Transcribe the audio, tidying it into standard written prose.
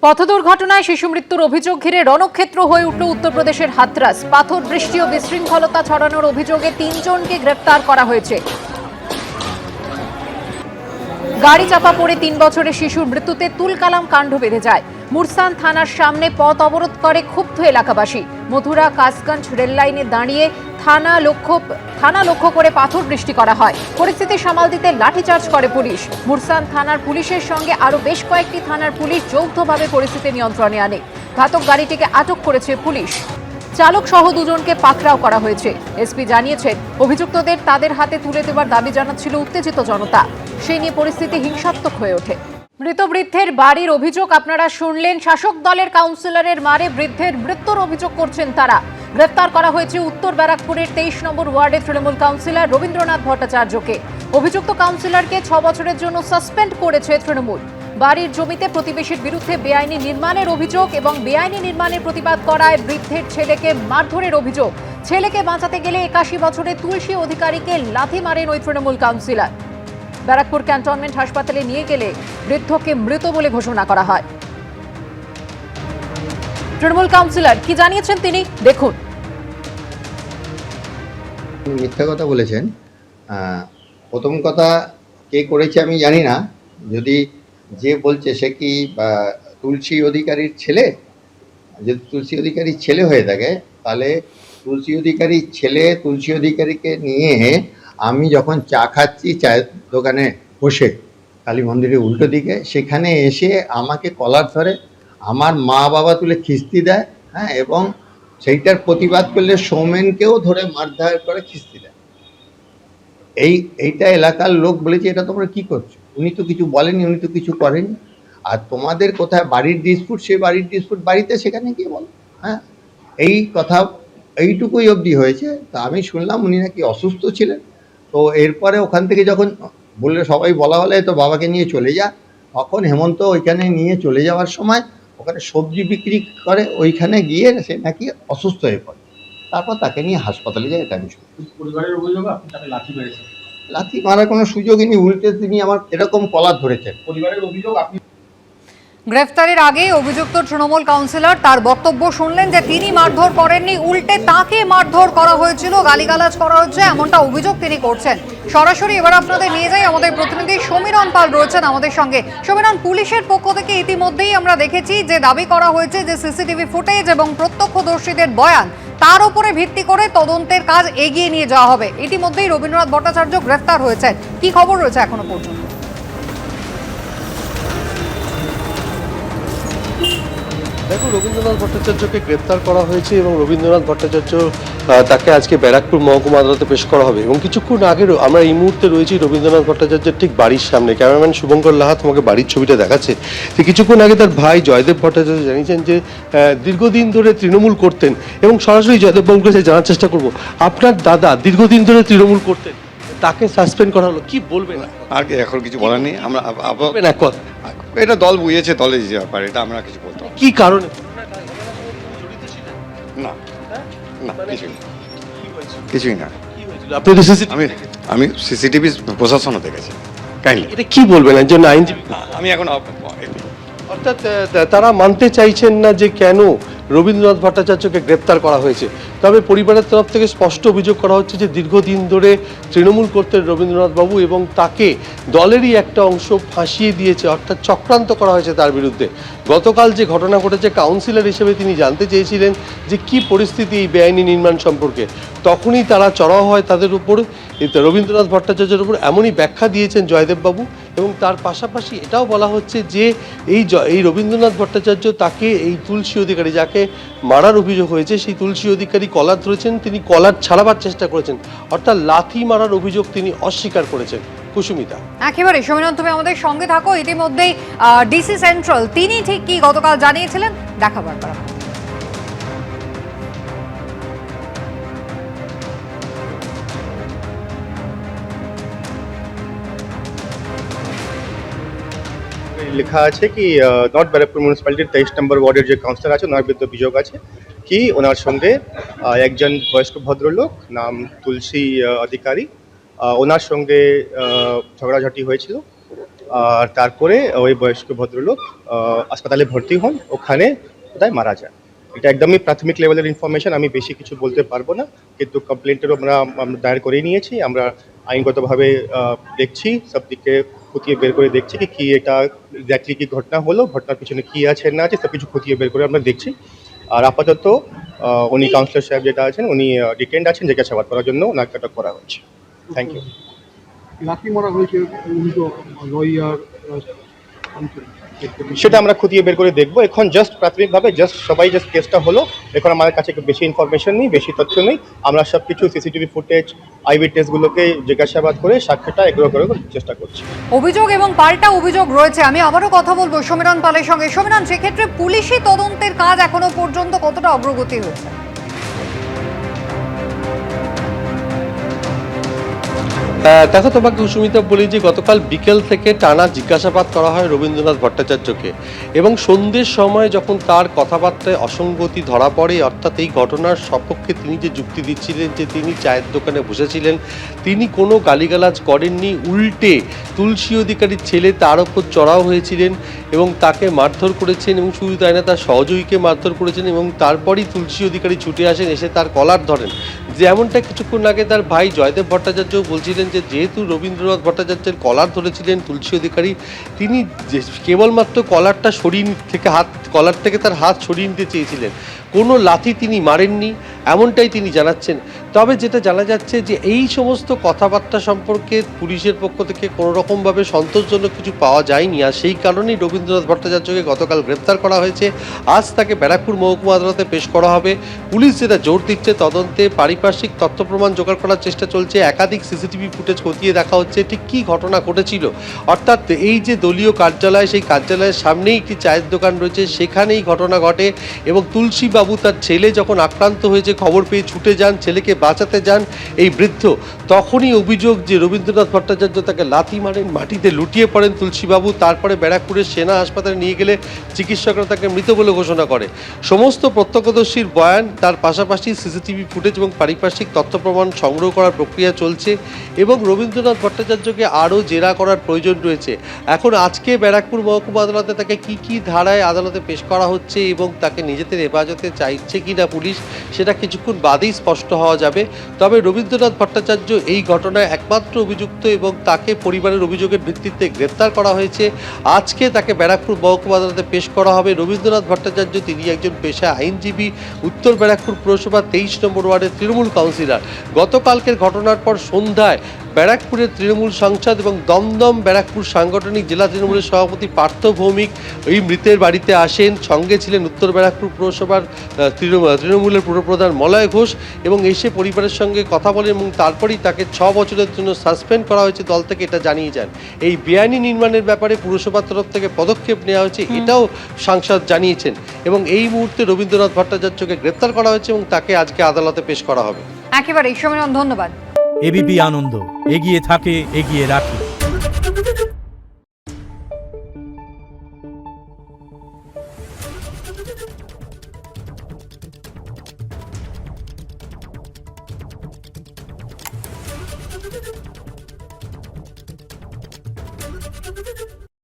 পথ দুর্ঘটনায় শিশু মৃত্যুর অভিযোগ ঘিরে রণক্ষেত্র হয়ে উঠল উত্তরপ্রদেশের হাথরাস। পাথর বৃষ্টি ও বিশৃঙ্খলতা ছড়ানোর অভিযোগে ৩ জনকে গ্রেফতার করা হয়েছে। গাড়ি চাপা পড়ে ৩ বছরের শিশুর মৃত্যুতে তুলকালাম কাণ্ড বেঁধে যায়। মুরসান থানার সামনে পথ অবরোধ করে ক্ষুব্ধ এলাকাবাসী। মথুরা কাসগঞ্জ রেললাইনে দাঁড়িয়ে থানা লক্ষ্য করে পাথর বৃষ্টি করা হয়। পরিস্থিতি সামাল দিতে লাঠিচার্জ করে পুলিশ। মুরসান থানার পুলিশের সঙ্গে আরো বেশ কয়েকটি থানার পুলিশ যৌথভাবে পরিস্থিতি নিয়ন্ত্রণে আনে। ঘাতক গাড়িটিকে আটক করেছে পুলিশ। চালক সহ 2 জনকে পাকড়াও করা হয়েছে। এসপি জানিয়েছেন, অভিযুক্তদের তাদের হাতে তুলে দেওয়ার দাবি জানাচ্ছিল উত্তেজিত জনতা। সেই নিয়ে পরিস্থিতি হিংসাত্মক হয়ে ওঠে। মৃত বৃদ্ধের বাড়ির অভিযোগ আপনারা শুনলেন। শাসক দলের কাউন্সিলরের মারে বৃদ্ধের মৃত্যুর অভিযোগ করছেন তারা। গ্রেফতার করা হয়েছে উত্তর ব্যারাকপুরের 23 নম্বর ওয়ার্ডের তৃণমূল কাউন্সিলর রবীন্দ্রনাথ ভট্টাচার্যকে। অভিযুক্ত কাউন্সিলরকে 6 বছরের জন্য সাসপেন্ড করেছে তৃণমূল। বাড়ির জমিতে প্রতিবেশীর বিরুদ্ধে বেআইনি নির্মাণের অভিযোগ এবং বেআইনি নির্মাণের প্রতিবাদ করায় বৃদ্ধের ছেলেকে মারধরের অভিযোগ। ছেলেকে বাঁচাতে গেলে 81 বছরের তুলসী অধিকারীকে লাথি মারেন ওই তৃণমূল কাউন্সিলর। ব্যারাকপুর ক্যান্টনমেন্ট হাসপাতালে নিয়ে গেলে বৃদ্ধকে মৃত বলে ঘোষণা করা হয়। তৃণমূল কাউন্সিলর কি জানিয়েছেন তিনি দেখুন। মিথ্যা কথা বলেছেন। প্রথম কথা, কে করেছে আমি জানি না। যদি যে বলছে সে কি তুলসী অধিকারীর ছেলে, যদি তুলসী অধিকারীর ছেলে হয়ে থাকে তাহলে তুলসী অধিকারীর ছেলে তুলসী অধিকারীকে নিয়ে আমি যখন চা খাচ্ছি চায়ের দোকানে বসে কালী মন্দিরের উল্টো দিকে, সেখানে এসে আমাকে কলার ধরে আমার মা বাবা তুলে খিস্তি দেয়, হ্যাঁ, এবং সেইটার প্রতিবাদ করলে সৌমেনকেও ধরে মারধর করে খিস্তি দেয়। এইটা এলাকার লোক বলেছে, এটা তোমরা কি করছো? উনি তো কিছু বলেনি, উনি তো কিছু করেনি। আর তোমাদের কোথায় বাড়ির ডিসপুট, সেই বাড়ির ডিসপুট বাড়িতে, সেখানে গিয়ে বলো। হ্যাঁ, এই কথা এইটুকুই অবধি হয়েছে। তা আমি শুনলাম উনি নাকি অসুস্থ ছিলেন। তো এরপরে ওখান থেকে যখন বললে, সবাই বলা হলে তো বাবাকে নিয়ে চলে যা, তখন হেমন্ত ওইখানে নিয়ে চলে যাওয়ার সময় ওখানে সবজি বিক্রি করে, ওইখানে গিয়ে সে নাকি অসুস্থ হয়ে পড়ে। তারপর তাকে নিয়ে হাসপাতালে যায়। এটা আমি শুনি। পরিবারের অভিযোগ আপনি তাকে লাঠি মেরেছেন। লাথি মারার কোনো সুযোগই নেই, উল্টে তিনি আমার এরকম কলার ধরেছেন। পরিবারের অভিযোগ আপনি গ্রেফতারের আগে অভিযুক্ত তৃণমূল কাউন্সিলর তার বক্তব্য শুনলেন যে তিনি মারধর করেননি, উল্টে তাকে মারধর করা হয়েছিল, গালিগালাজ করা হয়েছে, এমনটা অভিযোগ তিনি করছেন। সরাসরি এবার আপনাদের নিয়ে যাই, আমাদের প্রতিনিধি সমীরণ পাল রয়েছেন আমাদের সঙ্গে। সমীরণ, পুলিশের পক্ষ থেকে ইতিমধ্যেই আমরা দেখেছি যে দাবি করা হয়েছে যে সিসিটিভি ফুটেজ এবং প্রত্যক্ষদর্শীদের বয়ান, তার উপরে ভিত্তি করে তদন্তের কাজ এগিয়ে নিয়ে যাওয়া হবে। ইতিমধ্যেই রবীন্দ্রনাথ ভট্টাচার্য গ্রেফতার হয়েছেন। কি খবর রয়েছে এখনো পর্যন্ত? দেখো, রবীন্দ্রনাথ ভট্টাচার্যকে গ্রেপ্তার করা হয়েছে এবং রবীন্দ্রনাথ ভট্টাচার্য তাকে আজকে ব্যারাকপুর মহকুমা আদালতে পেশ করা হবে। এবং কিছুক্ষণ আগেও আমরা এই মুহূর্তে রয়েছি রবীন্দ্রনাথ ভট্টাচার্যের ঠিক বাড়ির সামনে। ক্যামেরাম্যান শুভঙ্কর লাহা তোমাকে বাড়ির ছবিটা দেখাচ্ছে। তো কিছুক্ষণ আগে তার ভাই জয়দেব ভট্টাচার্য জানিয়েছেন যে দীর্ঘদিন ধরে তৃণমূল করতেন, এবং সরাসরি জয়দেববাবুর কাছে জানার চেষ্টা করব, আপনার দাদা দীর্ঘদিন ধরে তৃণমূল করতেন, তাকে সাসপেন্ড করা হলো, কি বলবেন? আর এখন কিছু বলার নেই। আমরা এটা দল বুঝেছে, দলে যে ব্যাপার, এটা আমরা কিছু বলতে পারি কি কারণে? না, না, কিছুই না। আপনি তো আমি সিসিটিভি প্রশাসনও দেখেছি। কাইন্ডলি এটা কি বলবেন একজন আইনজীবী? আমি এখন অর্থাৎ তারা মানতে চাইছেন না যে কেন রবীন্দ্রনাথ ভট্টাচার্যকে গ্রেপ্তার করা হয়েছে। তবে পরিবারের তরফ থেকে স্পষ্ট অভিযোগ করা হচ্ছে যে দীর্ঘদিন ধরে তৃণমূল করতেন রবীন্দ্রনাথ বাবু, এবং তাকে দলেরই একটা অংশ ফাঁসিয়ে দিয়েছে, অর্থাৎ চক্রান্ত করা হয়েছে তার বিরুদ্ধে। গতকাল যে ঘটনা ঘটেছে, কাউন্সিলর হিসেবে তিনি জানতে চেয়েছিলেন যে কি পরিস্থিতি এই বেআইনি নির্মাণ সম্পর্কে, তখনই তারা চড়াও হয় তাদের উপর, রবীন্দ্রনাথ ভট্টাচার্যের উপর। এমনই ব্যাখ্যা দিয়েছেন জয়দেববাবু। এবং তার পাশাপাশি এটাও বলা হচ্ছে যে এই রবীন্দ্রনাথ ভট্টাচার্য তাকে এই তুলসী অধিকারী, যাকে মারার অভিযোগ হয়েছে, সেই তুলসী অধিকারী কলার ধরেছেন, তিনি কলার ছাড়াবার চেষ্টা করেছেন, অর্থাৎ লাথি মারার অভিযোগ তিনি অস্বীকার করেছেন। কুসুমিতা, একেবারে সমীরণ, তুমি আমাদের সঙ্গে থাকো। ইতিমধ্যেই ডিসি সেন্ট্রাল তিনি ঠিক কি গতকাল জানিয়েছিলেন দেখাবার করা। লেখা আছে কি নর্থ ব্যারাকপুর মিউনিসিপ্যালিটির 23 নম্বর ওয়ার্ডের যে কাউন্সিলর আছে, ওনার বিরুদ্ধে অভিযোগ আছে কি ওনার সঙ্গে একজন বয়স্ক ভদ্রলোক নাম তুলসী অধিকারী, ওনার সঙ্গে ঝগড়াঝাটি হয়েছিল আর তারপরে ওই বয়স্ক ভদ্রলোক হাসপাতালে ভর্তি হন, ওখানে কোথায় মারা যায়। এটা একদমই প্রাথমিক লেভেলের ইনফরমেশন, আমি বেশি কিছু বলতে পারবো না, কিন্তু কমপ্লেন্টেরও আমরা দায়ের করে নিয়েছি। আমরা আইনগতভাবে দেখছি, সব দিকে খতিয়ে বের করে দেখছি কি এটা এক্স্যাক্টলি কি ঘটনা হলো, ঘটনার পিছনে কি আছে না আছে সব কিছু খতিয়ে বের করে আমরা দেখছি। আর আপাতত উনি কাউন্সিলর সাহেব যেটা আছেন উনি ডিটেন্ড আছেন, জিজ্ঞাসাবাদ করার জন্য ওনাকে আটক করা হয়েছে। Thank you. লাঠি মারা হয়েছে লয়ার সেটা আমরা খতিয়ে বের করে দেখবো। এখন জাস্ট প্রাথমিকভাবে সবাই কেসটা হলো, এখন আমাদের কাছে একটু বেশি ইনফরমেশন নেই, বেশি তথ্য নেই। আমরা সব কিছু সিসিটিভি ফুটেজ, আইউইটনেসগুলোকে জিজ্ঞাসাবাদ করে সাক্ষ্যটা এগুলো করে চেষ্টা করছি। অভিযোগ এবং পাল্টা অভিযোগ রয়েছে। আমি আবারও কথা বলবো সমীরণ পালের সঙ্গে। সমীরণ, সেক্ষেত্রে পুলিশি তদন্তের কাজ এখনো পর্যন্ত কতটা অগ্রগতি হয়েছে? দেখো, তোমাকে সুস্মিতা বলি যে গতকাল বিকেল থেকে টানা জিজ্ঞাসাবাদ করা হয় রবীন্দ্রনাথ ভট্টাচার্যকে, এবং সন্ধ্যের সময় যখন তার কথাবার্তায় অসঙ্গতি ধরা পড়ে, অর্থাৎ এই ঘটনার সপক্ষে তিনি যে যুক্তি দিচ্ছিলেন যে তিনি চায়ের দোকানে বসেছিলেন, তিনি কোনো গালিগালাজ করেননি, উল্টে তুলসী অধিকারীর ছেলে তার ওপর চড়াও হয়েছিলেন এবং তাকে মারধর করেছেন, এবং শুধু তাই না তার সহযোগীকে মারধর করেছেন, এবং তারপরই তুলসী অধিকারী ছুটে আসেন, এসে তার কলার ধরেন। যেমনটা কিছুক্ষণ আগে তার ভাই জয়দেব ভট্টাচার্য বলছিলেন যে যেহেতু রবীন্দ্রনাথ ভট্টাচার্যের কলার ধরেছিলেন তুলসী অধিকারী, তিনি কেবলমাত্র কলার থেকে তার হাত সরিয়ে নিতে চেয়েছিলেন, কোনো লাথি তিনি মারেননি, এমনটাই তিনি জানাচ্ছেন। তবে যেটা জানা যাচ্ছে যে এই সমস্ত কথাবার্তা সম্পর্কে পুলিশের পক্ষ থেকে কোনো রকমভাবে সন্তোষজনক কিছু পাওয়া যায়নি, আর সেই কারণেই রবীন্দ্রনাথ ভট্টাচার্যকে গতকাল গ্রেপ্তার করা হয়েছে। আজ তাকে ব্যারাকপুর মহকুমা আদালতে পেশ করা হবে। পুলিশ যেটা জোর দিচ্ছে, তদন্তে পারিপার্শ্বিক তথ্য প্রমাণ জোগাড় করার চেষ্টা চলছে, একাধিক সিসিটিভি ফুটেজ খতিয়ে দেখা হচ্ছে ঠিক কী ঘটনা ঘটেছিল। অর্থাৎ এই যে দলীয় কার্যালয়, সেই কার্যালয়ের সামনেই একটি চায়ের দোকান রয়েছে, সেখানেই ঘটনা ঘটে, এবং তুলসী বাবু তার ছেলে যখন আক্রান্ত হয়েছে খবর পেয়ে ছুটে যান, ছেলেকে বাঁচাতে যান এই বৃদ্ধ, তখনই অভিযোগ যে রবীন্দ্রনাথ ভট্টাচার্য তাকে লাথি মারেন, মাটিতে লুটিয়ে পড়েন তুলসীবাবু, তারপরে ব্যারাকপুরের সেনা হাসপাতালে নিয়ে গেলে চিকিৎসকরা তাকে মৃত বলে ঘোষণা করে। সমস্ত প্রত্যক্ষদর্শীর বয়ান, তার পাশাপাশি সিসিটিভি ফুটেজ এবং পারিপার্শ্বিক তথ্য প্রমাণ সংগ্রহ করার প্রক্রিয়া চলছে, এবং রবীন্দ্রনাথ ভট্টাচার্যকে আরও জেরা করার প্রয়োজন রয়েছে। এখন আজকে ব্যারাকপুর মহকুমা আদালতে তাকে কি ধারায় আদালতে পেশ করা হচ্ছে এবং তাকে নিজেদের হেফাজতে চাইছে কিনা পুলিশ, সেটা কিছুক্ষণ বাদেই স্পষ্ট হওয়া যাবে। তবে রবীন্দ্রনাথ ভট্টাচার্য এই ঘটনায় একমাত্র অভিযুক্ত, এবং তাকে পরিবারের অভিযোগের ভিত্তিতে গ্রেপ্তার করা হয়েছে। আজকে তাকে ব্যারাকপুর মহকুমা আদালতে পেশ করা হবে। রবীন্দ্রনাথ ভট্টাচার্য তিনি একজন পেশায় আইনজীবী, উত্তর ব্যারাকপুর পুরসভা 23 নম্বর ওয়ার্ডের তৃণমূল কাউন্সিলর। গতকালকের ঘটনার পর সন্ধ্যায় ব্যারাকপুরের তৃণমূল সাংসদ এবং দমদম ব্যারাকপুর সাংগঠনিক জেলা তৃণমূলের সভাপতি পার্থ ভৌমিক এই মৃতের বাড়িতে আসেন। সঙ্গে ছিলেন উত্তর ব্যারাকপুর পুরসভার তৃণমূলের পুরপ্রধান মলয় ঘোষ, এবং এসে পরিবারের সঙ্গে কথা বলেন, এবং তারপরেই তাকে 6 বছরের জন্য সাসপেন্ড করা হয়েছে দল থেকে, এটা জানিয়ে যান। এই বেআইনি নির্মাণের ব্যাপারে পুরসভার তরফ থেকে পদক্ষেপ নেওয়া হয়েছে, এটাও সাংসদ জানিয়েছেন, এবং এই মুহূর্তে রবীন্দ্রনাথ ভট্টাচার্যকে গ্রেপ্তার করা হয়েছে এবং তাকে আজকে আদালতে পেশ করা হবে। একেবারেই সমীরণ, ধন্যবাদ। এবিপি আনন্দ, এগিয়ে থাকে, এগিয়ে রাখে।